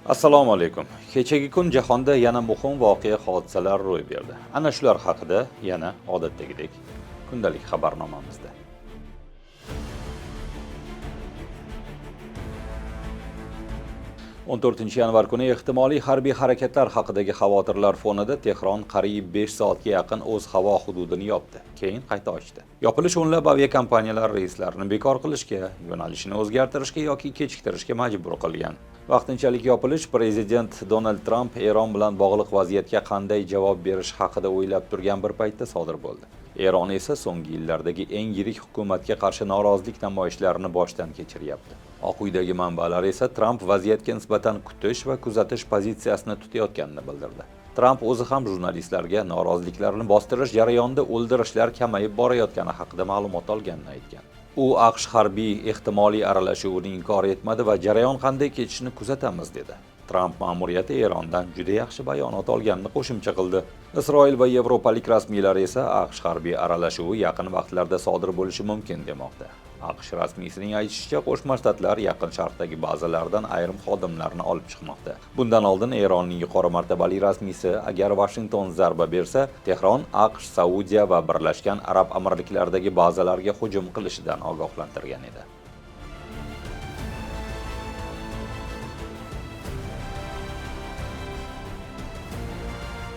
Assalomu alaykum. Kechagi kun jahonda yana muhim hodisalar ro'y berdi. Ana shular haqida yana odatdagidek kundalik xabarnomamizda. 14-yanvar kuni ehtimoliy harbiy harakatlar haqidagi xavotirlar fonida Tehron qariyb 5 soatga yaqin o'z havo hududini yopdi, keyin qayta ochdi. Yopilish o'nlab aviakompaniyalar reyslarini bekor qilishga, yo'nalishini o'zgartirishga yoki kechiktirishga majbur qilgan. Vaqtinchalik yopilish prezident Donald Trump Eron bilan bog'liq vaziyatga qanday javob berish haqida o'ylab turgan bir paytda sodir bo'ldi. Eron esa so'nggi yillardagi eng yirik hukumatga qarshi norozilik namoyishlarini boshdan kechiryapti. Oq uydagi manbalar esa Trump vaziyatga nisbatan kutish va kuzatish pozitsiyasini tutayotganini bildirdi. Trump o'zi ham jurnalistlarga noroziliklarni bostirish jarayonida o'ldirishlar kamayib borayotgani haqida ma'lumot olganini aytgan. U AQSh harbiy ehtimoliy aralashuvini inkor etmadi va jarayon qanday kechishini kuzatamiz dedi. Trump ma'muriyati Erondan juda yaxshi bayonot olganini qo'shimcha qildi. Isroil va yevropalik rasmiylar esa AQSh harbiy aralashuvi yaqin vaqtlarda sodir bo'lishi mumkin demoqda. AQSh rasmiysining aytishicha, Qo'shma Shtatlar Yaqin Sharqdagi bazalardan ayrim xodimlarni olib chiqmoqda. Bundan oldin Eronning yuqori martabali rasmiysi, agar Washington zarba bersa, Tehron AQSh, Saudiya va Birlashgan Arab Amirliklaridagi bazalarga hujum qilishidan ogohlantirgan edi.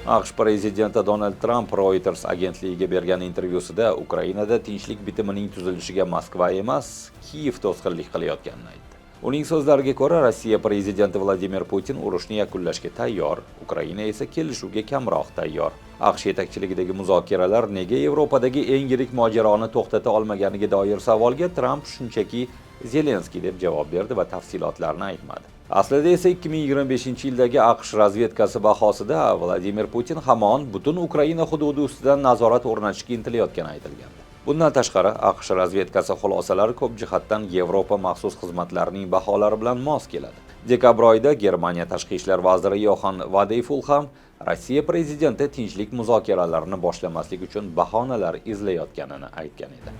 AQSh prezidenti Donald Trump Reuters agentligiga bergan intervyusida Ukrainada tinchlik bitimining tuzilishiga Moskva emas, Kiyev to'sqinlik qilayotganini aytdi. Uning so'zlariga ko'ra, Rossiya prezidenti Vladimir Putin urushni yakunlashga tayyor, Ukraina esa kelishuvga kamroq tayyor. AQSh yetakchiligidagi muzokaralar nega Yevropadagi eng yirik mojaroni to'xtata olmaganiga doir savolga Trump shunchaki Zelenskiy deb javob berdi va tafsilotlarni aytmadi. Aslida esa 2025-yildagi AQSh razvedkasi bahosida Vladimir Putin hamon butun Ukraina hududi ustidan nazorat o'rnatishga intilayotgani aytilgandi. Bundan tashqari, AQSh razvedkasi xulosalari ko'p jihatdan Yevropa maxsus xizmatlarining baholari bilan mos keladi. Dekabr oyida Germaniya tashqi ishlar vaziri Yohan Vadeyful ham Rossiya prezidenti tinchlik muzokaralarini boshlamaslik uchun bahonalar izlayotganini aytgan edi.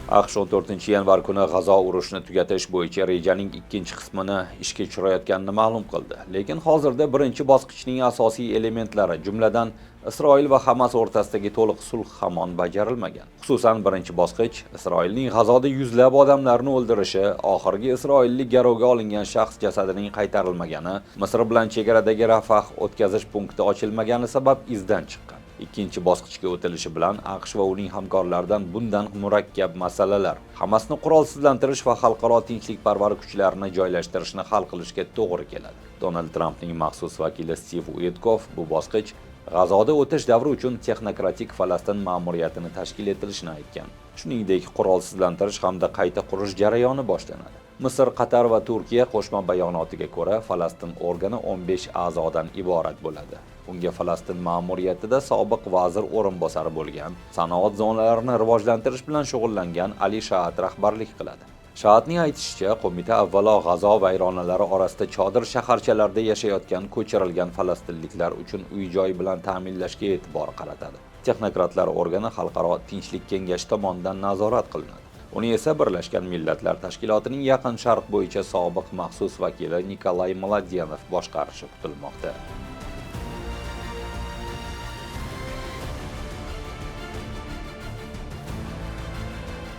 AQSh 14-yanvar kuni G'azo urushini tugatish bo'yicha rejaning ikkinchi qismini ishga tushirayotganini ma'lum qildi. Lekin hozirda birinchi bosqichning asosiy elementlari, jumladan Isroil va Hamas o'rtasidagi to'liq sulh hamon bajarilmagan. Xususan, birinchi bosqich Isroilning G'azoda yuzlab odamlarni o'ldirishi, oxirgi isroillik garovga olingan shaxs jasadining qaytarilmagani, Misr bilan chegaradagi Rafah o'tkazish punkti ochilmagani sabab izdan chiqqan. Ikkinchi bosqichga o'tilishi bilan AQSh va uning hamkorlaridan bundan murakkab masalalar, Hamasni qurolsizlantirish va xalqaro tinchlikparvar kuchlarni joylashtirishni hal qilishga to'g'ri keladi. Donald Trampning maxsus vakili Steve Witkoff bu bosqich G'azoda o'tish davri uchun texnokratik Falastin ma'muriyatini tashkil etilishini aytgan. Shuningdek, qurolsizlantirish hamda qayta qurish jarayoni boshlanadi. Misr, Qatar va Turkiya qo'shma bayonotiga ko'ra, Falastin organi 15 a'zodan iborat bo'ladi. Unga Falastin ma'muriyatida sobiq vazir o'rinbosari bo'lgan, sanoat zonalarini rivojlantirish bilan shug'ullangan Ali Shaat rahbarlik qiladi. Shaatning aytishicha, qo'mita avvalo G'azo vayronalari orasida chodir shaharchalarda yashayotgan ko'chirilgan falastinliklar uchun uy-joy bilan ta'minlashga e'tibor qaratadi. Texnokratlar organi Xalqaro tinchlik kengashi tomonidan nazorat qilinadi. Uni esa Birlashgan Millatlar Tashkilotining Yaqin Sharq bo'yicha sobiq maxsus vakili Nikolay Mladenov boshqarishi kutilmoqda.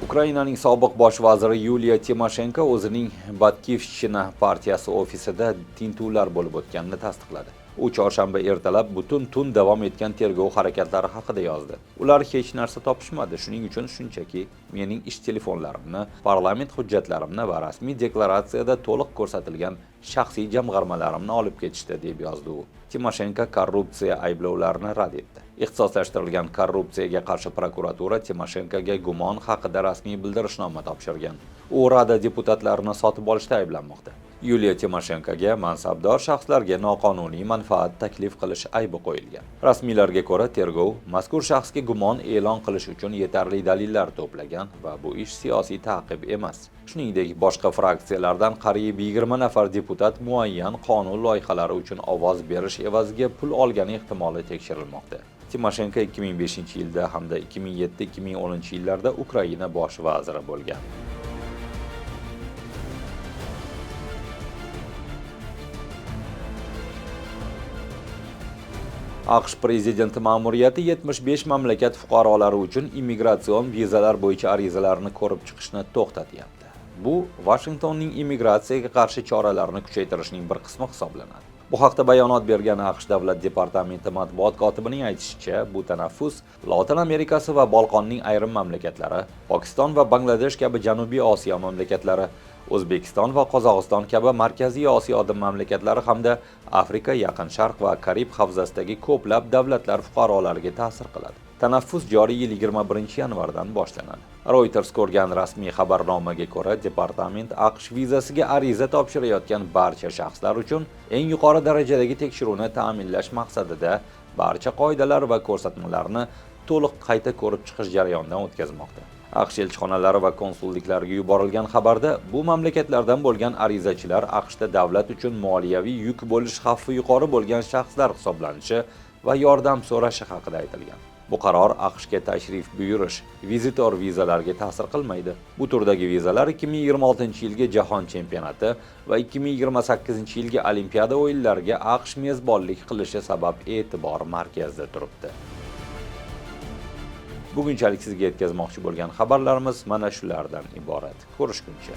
Ukrainaning sobiq bosh vaziri Yuliya Timoshenko o'zining Batkivshchina partiyasi ofisida tintuvlar bo'lib o'tganini tasdiqladi. U chorshanba ertalab butun tun davom etgan tergov harakatlari haqida yozdi. Ular hech narsa topishmadi, shuning uchun shunchaki mening ish telefonlarimni, parlament hujjatlarimni va rasmiy deklaratsiyada to'liq ko'rsatilgan shaxsiy jamg'armalarimni olib ketishdi, deb yozdi u. Timoshenko korrupsiya ayblovlarini rad etdi. Ixtisoslashtirilgan korrupsiyaga qarshi prokuratura Timoshenkoga gumon haqida rasmiy bildirishnoma topshirgan. U Rada deputatlarini sotib olishda ayblanmoqda. Yuliya Timoshenkoga mansabdor shaxslarga noqonuniy manfaat taklif qilish aybi qo'yilgan. Rasmiylarga ko'ra, tergov mazkur shaxsga gumon e'lon qilish uchun yetarli dalillar to'plagan va bu ish siyosiy ta'qib emas. Shuningdek, boshqa fraksiyalardan qariyb 20 nafar deputat muayyan qonun loyihalari uchun ovoz berish evaziga pul olgani ehtimoli tekshirilmoqda. Timoshenko 2005-yilda hamda 2007-2010 yillarda Ukraina bosh vaziri bo'lgan. AQSh prezidenti ma'muriyati 75 mamlakat fuqarolari uchun immigratsion vizalar bo'yicha arizalarni ko'rib chiqishni to'xtatyapti. Bu Washingtonning immigratsiyaga qarshi choralarini kuchaytirishning bir qismi hisoblanadi. Bu haqda bayonot bergan AQSh Davlat departamenti matbuot kotibining aytishicha, bu tanaffus Lotin Amerikasi va Bolqonning ayrim mamlakatlari, Pokiston va Bangladesh kabi Janubiy Osiyo mamlakatlari, O'zbekiston va Qozog'iston kabi Markaziy Osiyo mamlakatlari hamda Afrika, Yaqin Sharq va Karib havzasidagi ko'plab davlatlar fuqarolariga ta'sir qiladi. Tanaffus joriy yil 21-yanvardan boshlanadi. Reuters ko'rgan rasmiy xabarnomaga ko'ra, departament AQSh vizasiga ariza topshirayotgan barcha shaxslar uchun eng yuqori darajadagi tekshiruvni ta'minlash maqsadida barcha qoidalar va ko'rsatmalarni to'liq qayta ko'rib chiqish jarayonidan o'tkazmoqda. AQSh elchixonalari va konsulliklariga yuborilgan xabarda bu mamlakatlardan bo'lgan arizachilar AQShda davlat uchun moliyaviy yuk bo'lish xavfi yuqori bo'lgan shaxslar hisoblanishi va yordam so'rashi haqida aytilgan. Bu qaror AQShga tashrif buyurish, vizitor vizalariga ta'sir qilmaydi. Bu turdagi vizalar 2026-yilgi Jahon chempionati va 2028-yilgi Olimpiada o'yinlariga AQSh mezbonlik qilishi sabab e'tibor markazida turibdi. Bugunchalik sizga yetkazmoqchi bo'lgan xabarlarimiz mana shulardan iborat. Ko'rishguncha.